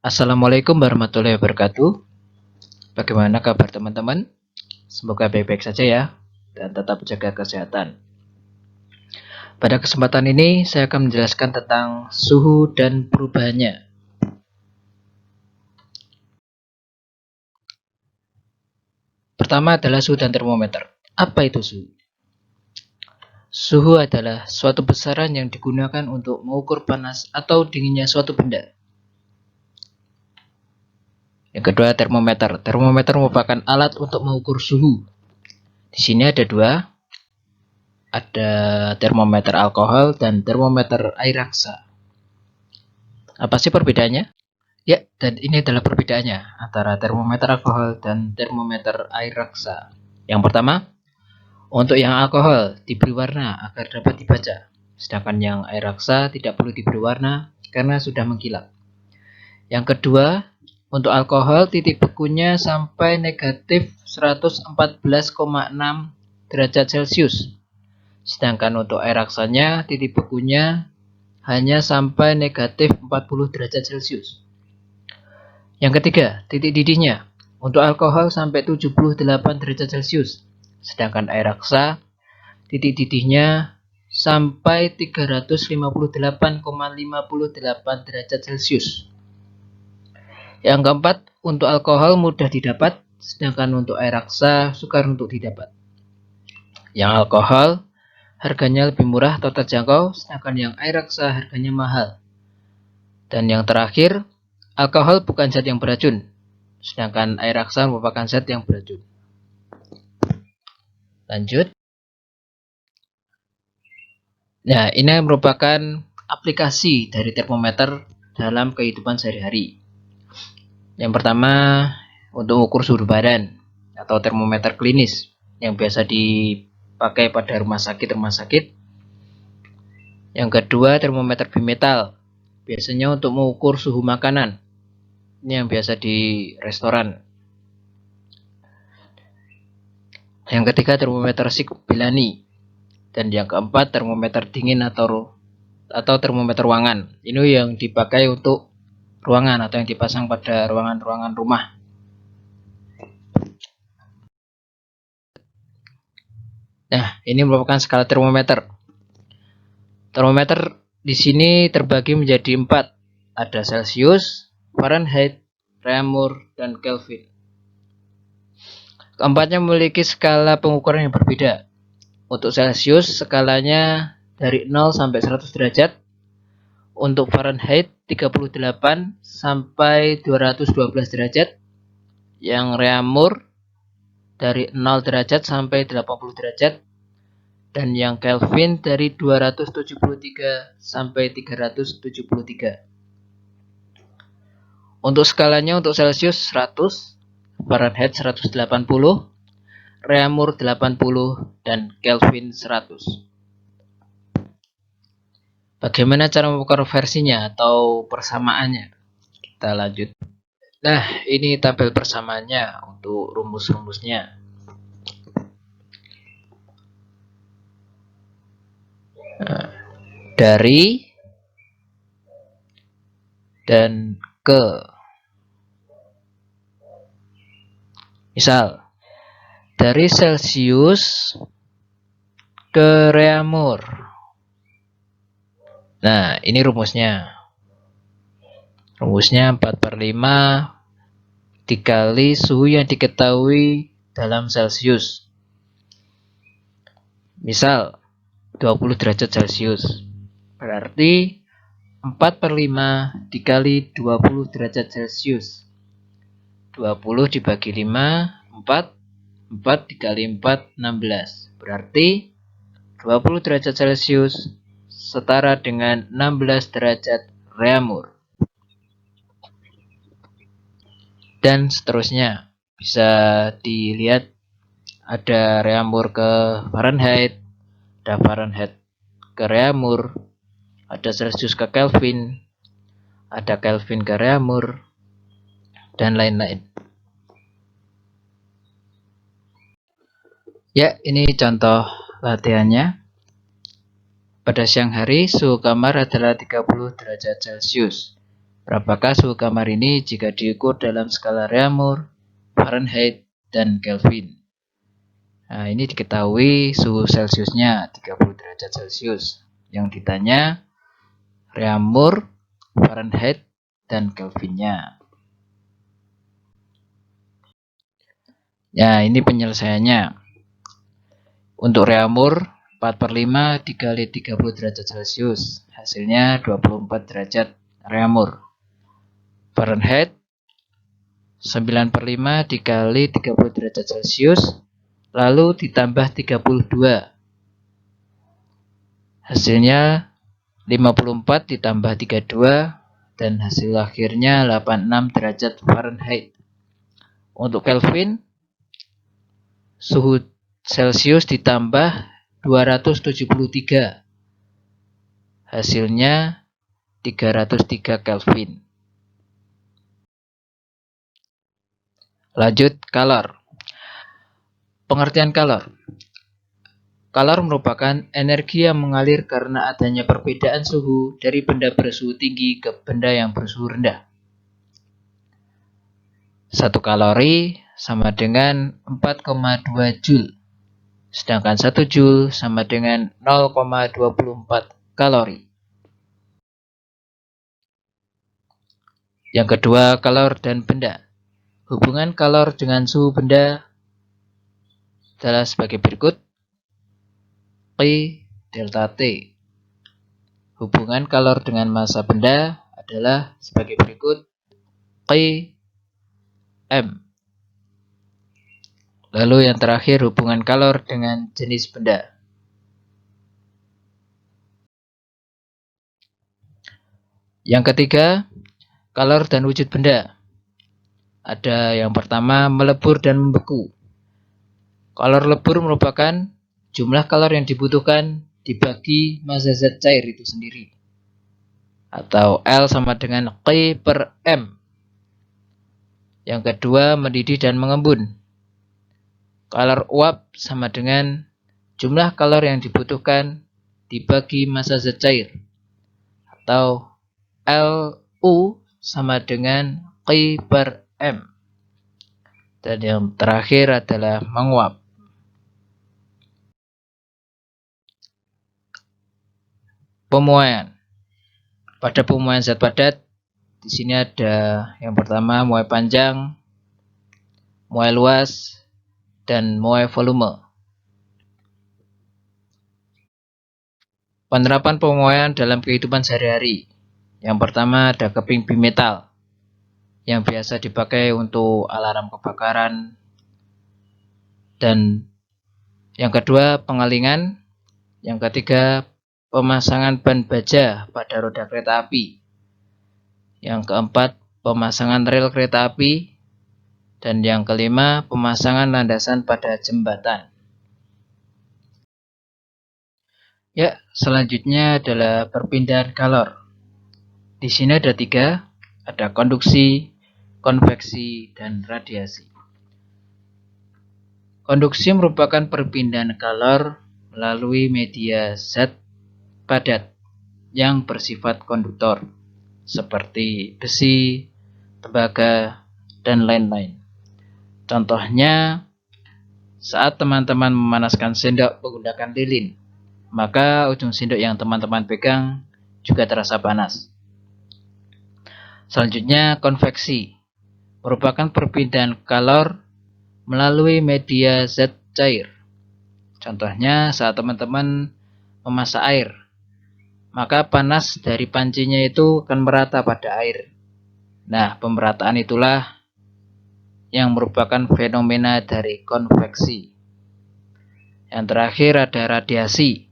Assalamualaikum warahmatullahi wabarakatuh. Bagaimana kabar teman-teman? Semoga baik-baik saja ya, dan tetap jaga kesehatan. Pada kesempatan ini, saya akan menjelaskan tentang suhu dan perubahannya. Pertama adalah suhu dan termometer. Apa itu suhu? Suhu adalah suatu besaran yang digunakan untuk mengukur panas atau dinginnya suatu benda. Yang kedua, termometer. Termometer merupakan alat untuk mengukur suhu. Di sini ada dua, ada termometer alkohol dan termometer air raksa. Apa sih perbedaannya? Ya, dan ini adalah perbedaannya antara termometer alkohol dan termometer air raksa. Yang pertama, untuk yang alkohol diberi warna agar dapat dibaca, sedangkan yang air raksa tidak perlu diberi warna karena sudah mengkilap. Yang kedua, untuk alkohol titik bekunya sampai negatif 114,6 derajat Celcius. Sedangkan untuk air raksanya titik bekunya hanya sampai negatif 40 derajat Celcius. Yang ketiga, titik didihnya. Untuk alkohol sampai 78 derajat Celcius. Sedangkan air raksa titik didihnya sampai 358,58 derajat Celcius. Yang keempat, untuk alkohol mudah didapat, sedangkan untuk air raksa sukar untuk didapat. Yang alkohol harganya lebih murah atau terjangkau, sedangkan yang air raksa harganya mahal. Dan yang terakhir, alkohol bukan zat yang beracun, sedangkan air raksa merupakan zat yang beracun. Lanjut. Nah, ini merupakan aplikasi dari termometer dalam kehidupan sehari-hari. Yang pertama, untuk mengukur suhu badan atau termometer klinis yang biasa dipakai pada rumah sakit. Yang kedua, termometer bimetal, biasanya untuk mengukur suhu makanan. Ini yang biasa di restoran. Yang ketiga, termometer Shikbelani. Dan yang keempat, termometer dingin atau termometer ruangan. Ini yang dipakai untuk ruangan atau yang dipasang pada ruangan-ruangan rumah. Nah, ini merupakan skala termometer. Termometer di sini terbagi menjadi 4. Ada Celcius, Fahrenheit, Reaumur, dan Kelvin. Keempatnya memiliki skala pengukuran yang berbeda. Untuk Celcius, skalanya dari 0 sampai 100 derajat. Untuk Fahrenheit 38 sampai 212 derajat. Yang Reaumur dari 0 derajat sampai 80 derajat. Dan yang Kelvin dari 273 sampai 373. Untuk skalanya, untuk Celcius 100, Fahrenheit 180, Reaumur 80, dan Kelvin 100. Bagaimana cara mengukur versinya atau persamaannya? Kita lanjut. Nah, ini tabel persamaannya untuk rumus-rumusnya. Nah, dari dan ke. Misal, dari Celcius ke Reaumur. Nah, ini rumusnya. Rumusnya 4/5 dikali suhu yang diketahui dalam Celcius. Misal, 20 derajat Celcius. Berarti 4/5 dikali 20 derajat Celcius. 20 dibagi 5, 4. 4 dikali 4, 16. Berarti 20 derajat Celcius setara dengan 16 derajat Reaumur. Dan seterusnya. Bisa dilihat ada Reaumur ke Fahrenheit, ada Fahrenheit ke Reaumur, ada Celcius ke Kelvin, ada Kelvin ke Reaumur, dan lain-lain. Ya, ini contoh latihannya. Pada siang hari, suhu kamar adalah 30 derajat Celcius. Berapakah suhu kamar ini jika diukur dalam skala Reaumur, Fahrenheit, dan Kelvin? Nah, ini diketahui suhu Celciusnya 30 derajat Celcius. Yang ditanya Reaumur, Fahrenheit, dan Kelvinnya. Ya, ini penyelesaiannya. Untuk Reaumur, 4/5 dikali 30 derajat Celcius. Hasilnya 24 derajat Reaumur. Fahrenheit, 9/5 dikali 30 derajat Celcius. Lalu ditambah 32. Hasilnya 54 ditambah 32. Dan hasil akhirnya 86 derajat Fahrenheit. Untuk Kelvin, suhu Celcius ditambah 273. Hasilnya 303 Kelvin. Lanjut kalor. Pengertian kalor. Kalor merupakan energi yang mengalir karena adanya perbedaan suhu dari benda bersuhu tinggi ke benda yang bersuhu rendah. 1 kalori sama dengan 4,2 Joule. Sedangkan 1 Joule sama dengan 0,24 kalori. Yang kedua, kalor dan benda. Hubungan kalor dengan suhu benda adalah sebagai berikut. P delta T. Hubungan kalor dengan massa benda adalah sebagai berikut. P M. Lalu yang terakhir, hubungan kalor dengan jenis benda. Yang ketiga, kalor dan wujud benda. Ada yang pertama, melebur dan membeku. Kalor lebur merupakan jumlah kalor yang dibutuhkan dibagi massa zat cair itu sendiri. Atau L sama dengan Q per M. Yang kedua, mendidih dan mengembun. Kalor uap sama dengan jumlah kalor yang dibutuhkan dibagi massa zat cair. Atau LU sama dengan Q per M. Dan yang terakhir adalah menguap. Pemuaian. Pada pemuaian zat padat, di sini ada yang pertama muai panjang, muai luas, dan muai volume. Penerapan pemuaian dalam kehidupan sehari-hari. Yang pertama ada keping bimetal yang biasa dipakai untuk alarm kebakaran. Dan yang kedua pengalingan. Yang ketiga pemasangan ban baja pada roda kereta api. Yang keempat, pemasangan rel kereta api. Dan yang kelima, pemasangan landasan pada jembatan. Ya, selanjutnya adalah perpindahan kalor. Di sini ada 3, ada konduksi, konveksi, dan radiasi. Konduksi merupakan perpindahan kalor melalui media zat padat yang bersifat konduktor seperti besi, tembaga, dan lain-lain. Contohnya, saat teman-teman memanaskan sendok menggunakan lilin, maka ujung sendok yang teman-teman pegang juga terasa panas. Selanjutnya, konveksi merupakan perpindahan kalor melalui media zat cair. Contohnya saat teman-teman memasak air, maka panas dari pancinya itu akan merata pada air. Nah, pemerataan itulah yang merupakan fenomena dari konveksi. Yang terakhir ada radiasi.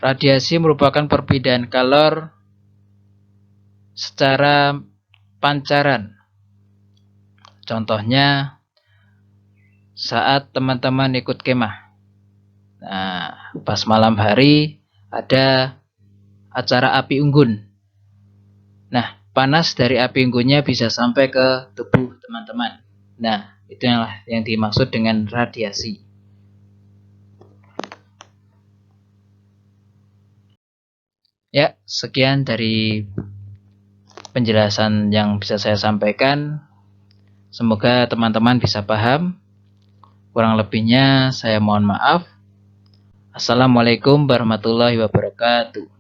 Radiasi merupakan perpindahan kalor secara pancaran. Contohnya saat teman-teman ikut kemah. Nah, pas malam hari ada acara api unggun. Nah, panas dari api unggunnya bisa sampai ke tubuh teman-teman. Nah, itu yang dimaksud dengan radiasi. Ya, sekian dari penjelasan yang bisa saya sampaikan. Semoga teman-teman bisa paham. Kurang lebihnya saya mohon maaf. Assalamualaikum warahmatullahi wabarakatuh.